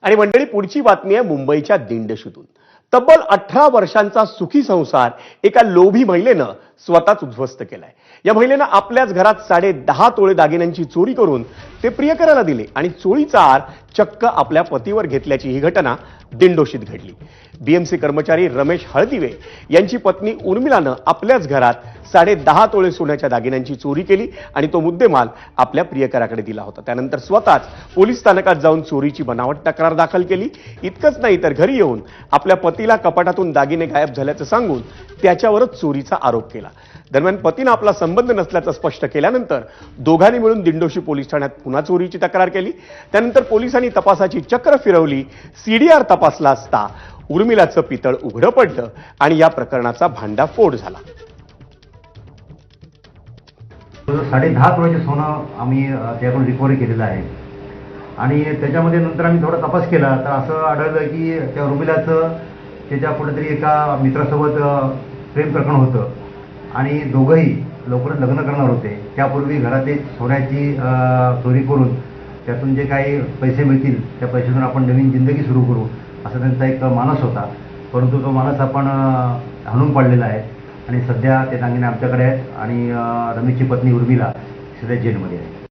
आणि मंडळी पुढची बातमी आहे मुंबईच्या दिंडशीतून। तब्बल 18 वर्षांचा सुखी संसार एका लोभी महिलेनं स्वतःच उद्ध्वस्त केलाय। या महिलेनं आपल्याच घरात 10.5 तोळे दागिन्यांची चोरी करून ते प्रियकराला दिले आणि चोरीचा आर चक्क आपल्या पतीवर घेतल्याची ही घटना दिंडोशीत घडली। बीएमसी कर्मचारी रमेश हळदिवे यांची पत्नी उर्मिलानं आपल्याच घरात 10.5 तोळे सोन्याच्या दागिन्यांची चोरी केली आणि तो मुद्देमाल आपल्या प्रियकराकडे दिला होता। त्यानंतर स्वतःच पोलीस स्थानकात जाऊन चोरीची बनावट तक्रार दाखल केली। इतकंच नाही तर घरी येऊन आपल्या पतीला कपाटातून दागिने गायब झाल्याचं सांगून त्याच्यावरच चोरीचा आरोप केला। दरम्यान पतीने आपला संबंध नसल्याचं स्पष्ट केल्यानंतर दोघांनी मिळून दिंडोशी पोलीस ठाण्यात पुन्हा चोरीची तक्रार केली। त्यानंतर पोलिसांनी तपासाची चक्र फिरवली, सीडीआर तपासला असता उर्मिलाचं पितळ उघडं पडलं आणि या प्रकरणाचा भांडाफोड झाला। 10.5 तोळ्याचे सोनं आम्ही त्याकडून रिकव्हरी केलेलं आहे आणि त्याच्यामध्ये नंतर आम्ही थोडा तपास केला तर असं आढळलं की त्या उर्मिलाचं त्याच्या कुठेतरी एका मित्रासोबत प्रेम प्रकरण होतं आणि दोघंही लवकरच लग्न करणार होते। त्यापूर्वी घरात एक सोन्याची चोरी करून त्यातून जे काही पैसे मिळतील त्या पैशातून आपण नवीन जिंदगी सुरू करू असा त्यांचा एक मानस होता, परंतु तो मानस आपण हाणून पाडलेला आहे आणि सध्या ते दागिने आमच्याकडे आहेत आणि रमेशची पत्नी उर्मिला सध्या जेलमध्ये आहे।